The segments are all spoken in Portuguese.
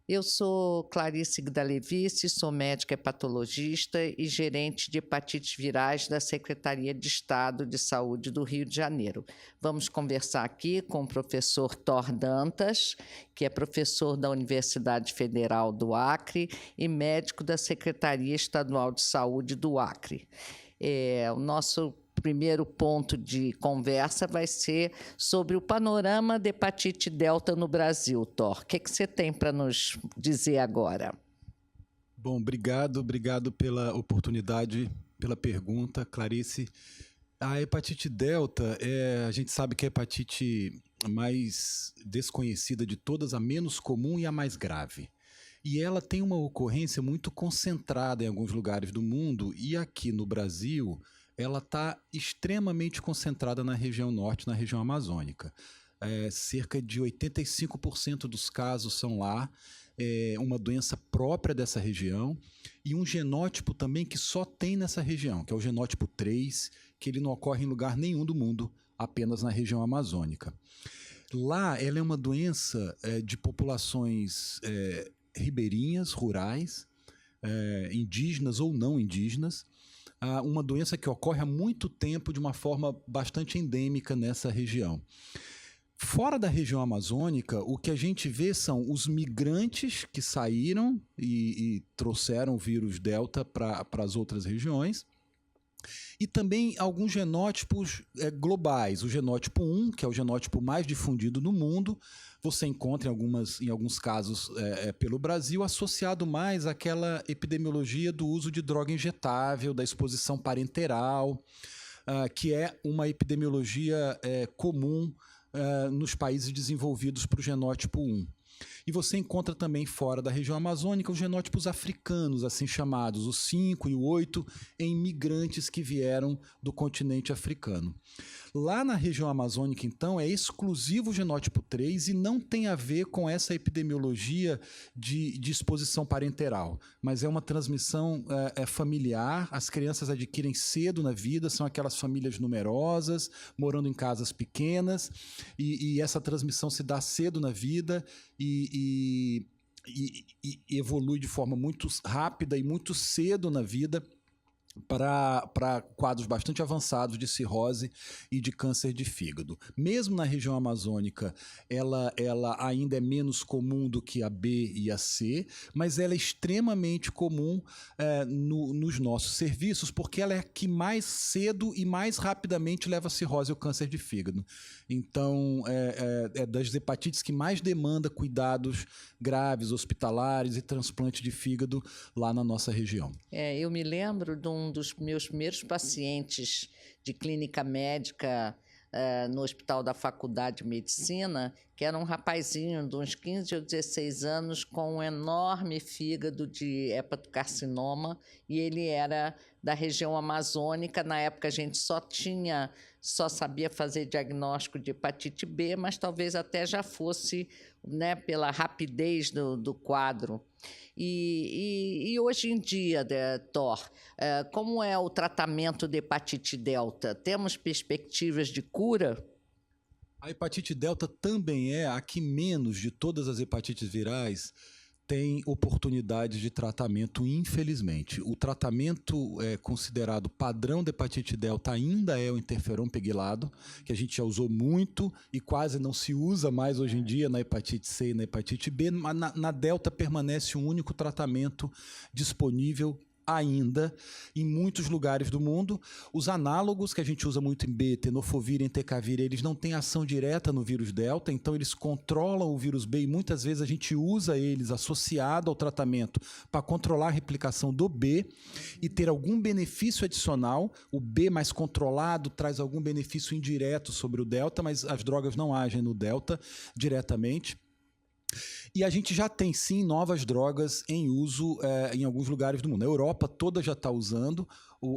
Eu sou Clarice Gdalevice, sou médica hepatologista e gerente de hepatites virais da Secretaria de Estado de Saúde do Rio de Janeiro. Vamos conversar aqui com o professor Thor Dantas, que é professor da Universidade Federal do Acre e médico da Secretaria Estadual de Saúde do Acre. O nosso primeiro ponto de conversa vai ser sobre o panorama da hepatite delta no Brasil. Thor, o que você tem para nos dizer agora? Bom, obrigado pela oportunidade, pela pergunta, Clarice. A hepatite delta, a gente sabe que é a hepatite mais desconhecida de todas, a menos comum e a mais grave. E ela tem uma ocorrência muito concentrada em alguns lugares do mundo, e aqui no Brasil ela está extremamente concentrada na região norte, na região amazônica. Cerca de 85% dos casos são lá, uma doença própria dessa região, e um genótipo também que só tem nessa região, que é o genótipo 3, que ele não ocorre em lugar nenhum do mundo, apenas na região amazônica. Lá, ela é uma doença de populações ribeirinhas, rurais, indígenas ou não indígenas, uma doença que ocorre há muito tempo de uma forma bastante endêmica nessa região. Fora da região amazônica, o que a gente vê são os migrantes que saíram e trouxeram o vírus delta para as outras regiões, e também alguns genótipos globais. O genótipo 1, que é o genótipo mais difundido no mundo, você encontra em alguns casos pelo Brasil, associado mais àquela epidemiologia do uso de droga injetável, da exposição parenteral, que é uma epidemiologia comum nos países desenvolvidos para o genótipo 1. E você encontra também fora da região amazônica os genótipos africanos, assim chamados, o 5 e o 8, em migrantes que vieram do continente africano. Lá na região amazônica, então, é exclusivo o genótipo 3 e não tem a ver com essa epidemiologia de exposição parenteral, mas é uma transmissão familiar. As crianças adquirem cedo na vida, são aquelas famílias numerosas, morando em casas pequenas, e essa transmissão se dá cedo na vida e evolui de forma muito rápida e muito cedo na vida para quadros bastante avançados de cirrose e de câncer de fígado. Mesmo na região amazônica, ela ainda é menos comum do que a B e a C, mas ela é extremamente comum nos nossos serviços, porque ela é a que mais cedo e mais rapidamente leva a cirrose e o câncer de fígado. Então, é das hepatites que mais demanda cuidados graves, hospitalares e transplante de fígado lá na nossa região. Eu me lembro de um dos meus primeiros pacientes de clínica médica no Hospital da Faculdade de Medicina, que era um rapazinho de uns 15 ou 16 anos com um enorme fígado de hepatocarcinoma, e ele era da região amazônica. Na época a gente só sabia fazer diagnóstico de hepatite B, mas talvez até já fosse, né, pela rapidez do quadro. E hoje em dia, Thor, como é o tratamento de hepatite delta? Temos perspectivas de cura? A hepatite delta também é a que menos de todas as hepatites virais tem oportunidades de tratamento, infelizmente. O tratamento considerado padrão da hepatite delta ainda é o interferon pegilado, que a gente já usou muito e quase não se usa mais hoje em dia na hepatite C e na hepatite B, mas na delta permanece um único tratamento disponível ainda em muitos lugares do mundo. Os análogos que a gente usa muito em B, tenofovir e entecavir, eles não têm ação direta no vírus delta, então eles controlam o vírus B e muitas vezes a gente usa eles associado ao tratamento para controlar a replicação do B e ter algum benefício adicional. O B mais controlado traz algum benefício indireto sobre o delta, mas as drogas não agem no delta diretamente. E a gente já tem, sim, novas drogas em uso em alguns lugares do mundo. A Europa toda já está usando.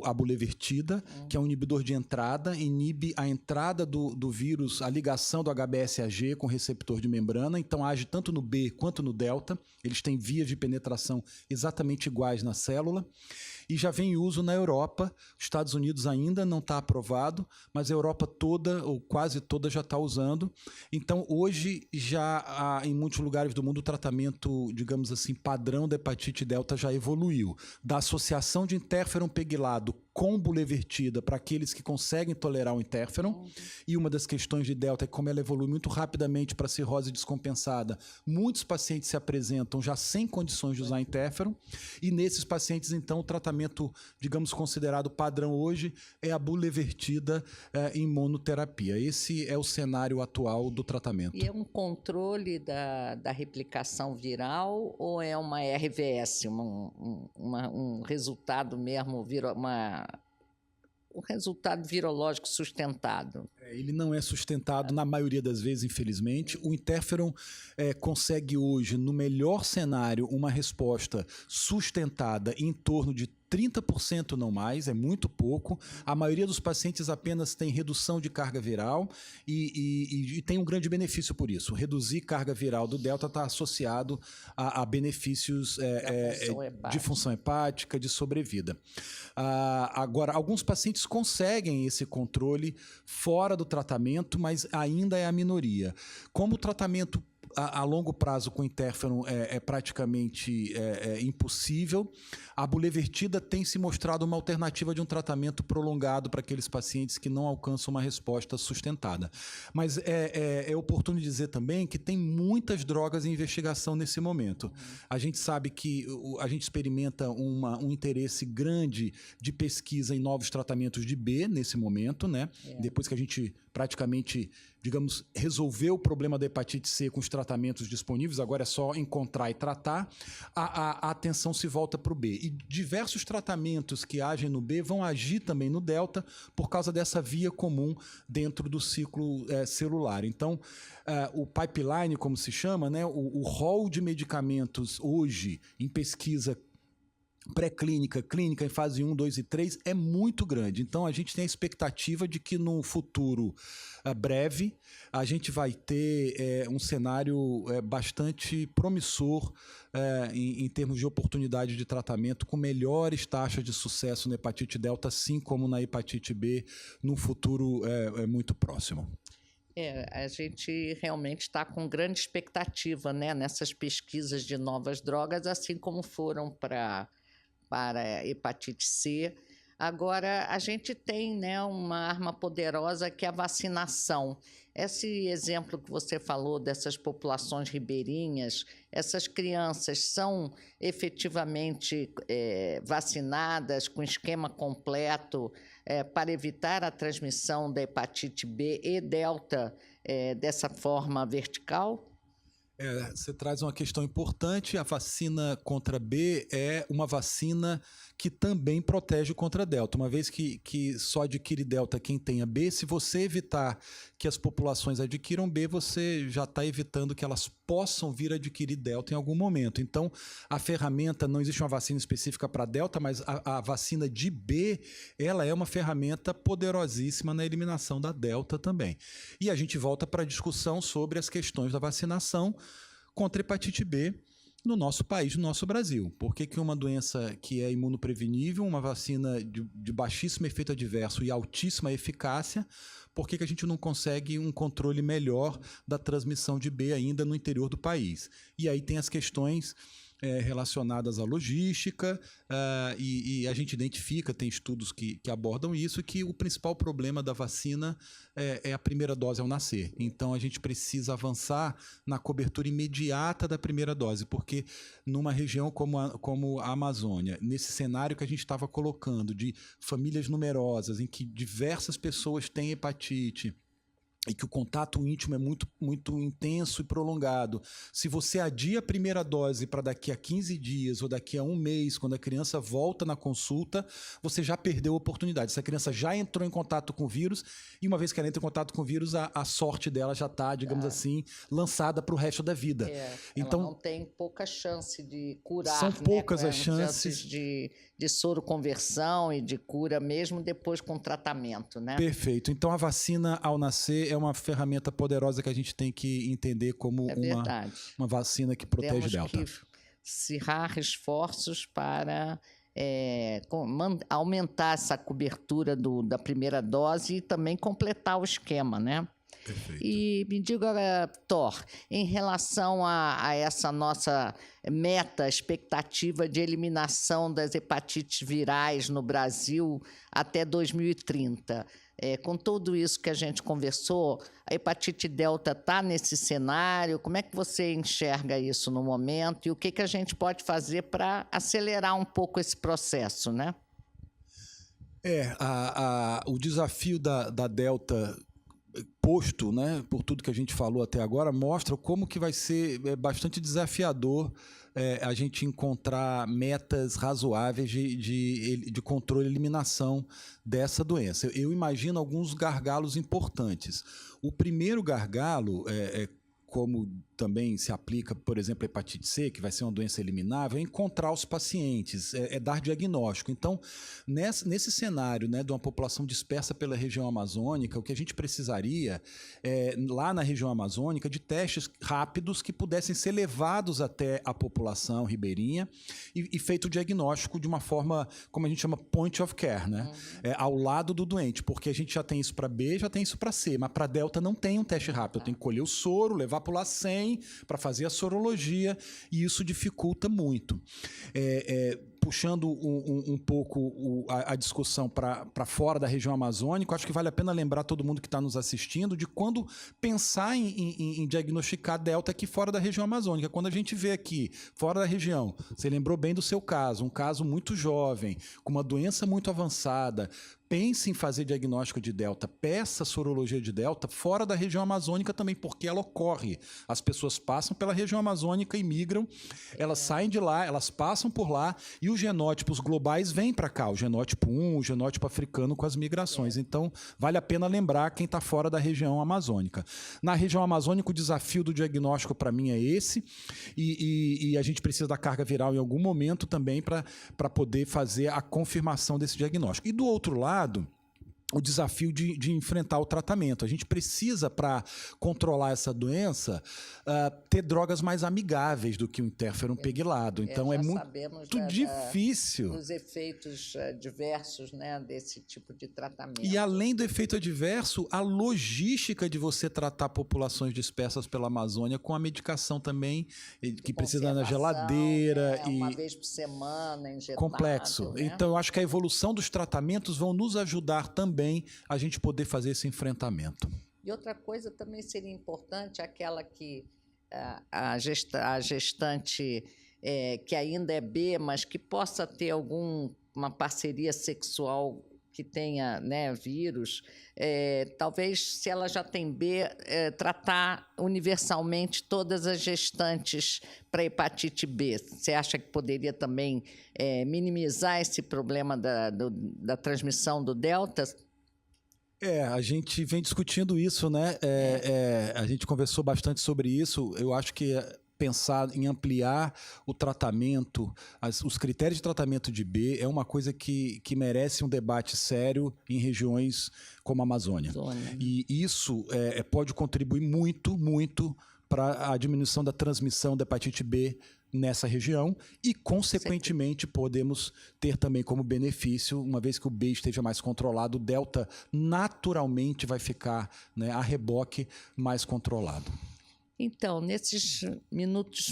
a bulevertida, que é um inibidor de entrada, inibe a entrada do vírus, a ligação do HBsAg com o receptor de membrana, então age tanto no B quanto no delta, eles têm vias de penetração exatamente iguais na célula, e já vem em uso na Europa. Estados Unidos ainda não está aprovado, mas a Europa toda, ou quase toda, já está usando. Então, hoje, já há, em muitos lugares do mundo, o tratamento, digamos assim, padrão da hepatite delta já evoluiu. Da associação de interferon pegilado com bulevertida para aqueles que conseguem tolerar o interferon, e uma das questões de delta é que, como ela evolui muito rapidamente para cirrose descompensada, muitos pacientes se apresentam já sem condições de usar interferon, e nesses pacientes, então, o tratamento, digamos, considerado padrão hoje é a bulevertida em monoterapia. Esse é o cenário atual do tratamento. E é um controle da replicação viral ou é uma RVS, um resultado mesmo, um resultado virológico sustentado? Ele não é sustentado na maioria das vezes, infelizmente. O interferon consegue hoje, no melhor cenário, uma resposta sustentada em torno de 30% não mais, é muito pouco. A maioria dos pacientes apenas tem redução de carga viral e tem um grande benefício por isso. Reduzir carga viral do delta está associado a benefícios de função hepática, de sobrevida. Agora, alguns pacientes conseguem esse controle fora do tratamento, mas ainda é a minoria. Como o tratamento a longo prazo com interferon é praticamente impossível, a bulevertida tem se mostrado uma alternativa de um tratamento prolongado para aqueles pacientes que não alcançam uma resposta sustentada. Mas é oportuno dizer também que tem muitas drogas em investigação nesse momento. A gente sabe que a gente experimenta um interesse grande de pesquisa em novos tratamentos de B nesse momento, né? Depois que a gente praticamente, digamos, resolveu o problema da hepatite C com os tratamentos disponíveis, agora é só encontrar e tratar, a atenção se volta para o B. E diversos tratamentos que agem no B vão agir também no delta por causa dessa via comum dentro do ciclo celular. Então, o pipeline, como se chama, né, o rol de medicamentos hoje em pesquisa pré-clínica, clínica em fase 1, 2 e 3 é muito grande. Então, a gente tem a expectativa de que no futuro breve a gente vai ter um cenário bastante promissor em termos de oportunidade de tratamento com melhores taxas de sucesso na hepatite delta, assim como na hepatite B, no futuro muito próximo. A gente realmente está com grande expectativa, né, nessas pesquisas de novas drogas, assim como foram para a hepatite C. Agora, a gente tem, né, uma arma poderosa que é a vacinação. Esse exemplo que você falou dessas populações ribeirinhas, essas crianças são efetivamente vacinadas com esquema completo para evitar a transmissão da hepatite B e delta dessa forma vertical? Você traz uma questão importante. A vacina contra B é uma vacina que também protege contra delta, uma vez que só adquire delta quem tenha B. Se você evitar que as populações adquiram B, você já está evitando que elas possam vir a adquirir delta em algum momento. Então, a ferramenta, não existe uma vacina específica para delta, mas a vacina de B, ela é uma ferramenta poderosíssima na eliminação da delta também. E a gente volta para a discussão sobre as questões da vacinação contra hepatite B no nosso país, no nosso Brasil. Por que uma doença que é imunoprevenível, uma vacina de baixíssimo efeito adverso e altíssima eficácia, por que a gente não consegue um controle melhor da transmissão de B ainda no interior do país? E aí tem as questões relacionadas à logística, e a gente identifica, tem estudos que abordam isso, que o principal problema da vacina é a primeira dose ao nascer. Então, a gente precisa avançar na cobertura imediata da primeira dose, porque numa região como a Amazônia, nesse cenário que a gente estava colocando de famílias numerosas, em que diversas pessoas têm hepatite, e que o contato íntimo é muito, muito intenso e prolongado. Se você adia a primeira dose para daqui a 15 dias ou daqui a um mês, quando a criança volta na consulta, você já perdeu a oportunidade. Essa criança já entrou em contato com o vírus e uma vez que ela entra em contato com o vírus, a sorte dela já está, digamos assim, lançada para o resto da vida. Então, ela não tem pouca chance de curar. São poucas as chances de soro conversão e de cura mesmo depois com tratamento, né? Perfeito. Então a vacina ao nascer é uma ferramenta poderosa que a gente tem que entender como uma vacina que protege Delta. Temos que acirrar esforços para aumentar essa cobertura da primeira dose e também completar o esquema, né? Perfeito. E me diga, Thor, em relação a essa nossa meta, expectativa de eliminação das hepatites virais no Brasil até 2030, com tudo isso que a gente conversou, a hepatite delta está nesse cenário? Como é que você enxerga isso no momento e o que a gente pode fazer para acelerar um pouco esse processo, né? O desafio da delta posto, né, por tudo que a gente falou até agora, mostra como que vai ser bastante desafiador a gente encontrar metas razoáveis de controle e eliminação dessa doença. Eu imagino alguns gargalos importantes. O primeiro gargalo como também se aplica, por exemplo, a hepatite C, que vai ser uma doença eliminável, é encontrar os pacientes, dar diagnóstico. Então, nesse cenário, né, de uma população dispersa pela região amazônica, o que a gente precisaria, lá na região amazônica, de testes rápidos que pudessem ser levados até a população ribeirinha e feito o diagnóstico de uma forma, como a gente chama, point of care, né? Ao lado do doente, porque a gente já tem isso para B, já tem isso para C, mas para Delta não tem um teste rápido. Eu tenho que colher o soro, levar para o LACEN, para fazer a sorologia, e isso dificulta muito. Puxando um pouco a discussão para fora da região amazônica, acho que vale a pena lembrar todo mundo que está nos assistindo de quando pensar em diagnosticar Delta aqui fora da região amazônica. Quando a gente vê aqui, fora da região, você lembrou bem do seu caso, um caso muito jovem, com uma doença muito avançada, pense em fazer diagnóstico de Delta, peça sorologia de Delta fora da região amazônica também, porque ela ocorre. As pessoas passam pela região amazônica e migram, elas saem de lá, elas passam por lá e os genótipos globais vêm para cá, o genótipo 1, o genótipo africano com as migrações. Então, vale a pena lembrar quem está fora da região amazônica. Na região amazônica, o desafio do diagnóstico para mim é esse, e a gente precisa da carga viral em algum momento também para poder fazer a confirmação desse diagnóstico. E do outro lado, o desafio de enfrentar o tratamento. A gente precisa, para controlar essa doença, ter drogas mais amigáveis do que o interferon pegilado. Então, é muito difícil. Os efeitos adversos, né, desse tipo de tratamento. E, além do efeito adverso, a logística de você tratar populações dispersas pela Amazônia com a medicação também, que precisa na geladeira. Uma vez por semana, injetado. Complexo. Né? Então, eu acho que a evolução dos tratamentos vão nos ajudar também a gente poder fazer esse enfrentamento. E outra coisa também seria importante, aquela que a gestante que ainda é B, mas que possa ter uma parceria sexual que tenha, né, vírus, talvez, se ela já tem B, tratar universalmente todas as gestantes para hepatite B. Você acha que poderia também minimizar esse problema da transmissão do Delta? A gente vem discutindo isso, né? A gente conversou bastante sobre isso. Eu acho que pensar em ampliar o tratamento, os critérios de tratamento de B é uma coisa que merece um debate sério em regiões como a Amazônia. E isso pode contribuir muito, muito para a diminuição da transmissão da hepatite B nessa região e, consequentemente, podemos ter também como benefício, uma vez que o B esteja mais controlado, o Delta naturalmente vai ficar, a reboque mais controlado. Então, nesses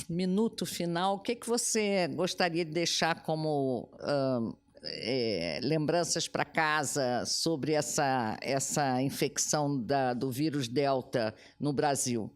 minuto final, o que você gostaria de deixar como lembranças para casa sobre essa infecção do vírus Delta no Brasil?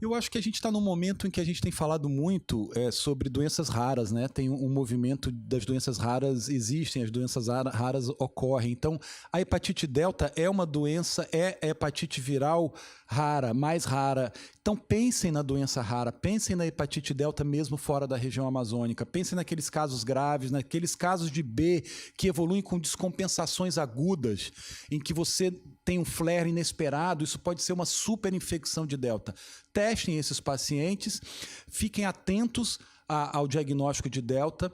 Eu acho que a gente está num momento em que a gente tem falado muito sobre doenças raras, né? Tem um movimento das doenças raras, existem, as doenças raras ocorrem. Então, a hepatite delta é uma doença, é hepatite viral rara, mais rara. Então, pensem na doença rara, pensem na hepatite delta mesmo fora da região amazônica, pensem naqueles casos graves, naqueles casos de B que evoluem com descompensações agudas, em que você tem um flare inesperado, isso pode ser uma superinfecção de delta. Testem esses pacientes, fiquem atentos ao diagnóstico de delta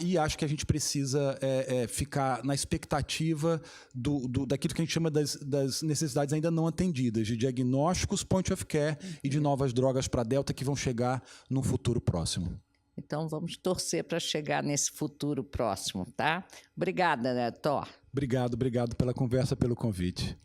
e acho que a gente precisa ficar na expectativa daquilo que a gente chama das necessidades ainda não atendidas, de diagnósticos point of care e de novas drogas para delta que vão chegar num futuro próximo. Então, vamos torcer para chegar nesse futuro próximo, tá? Obrigada, né, Thor? Obrigado pela conversa, pelo convite.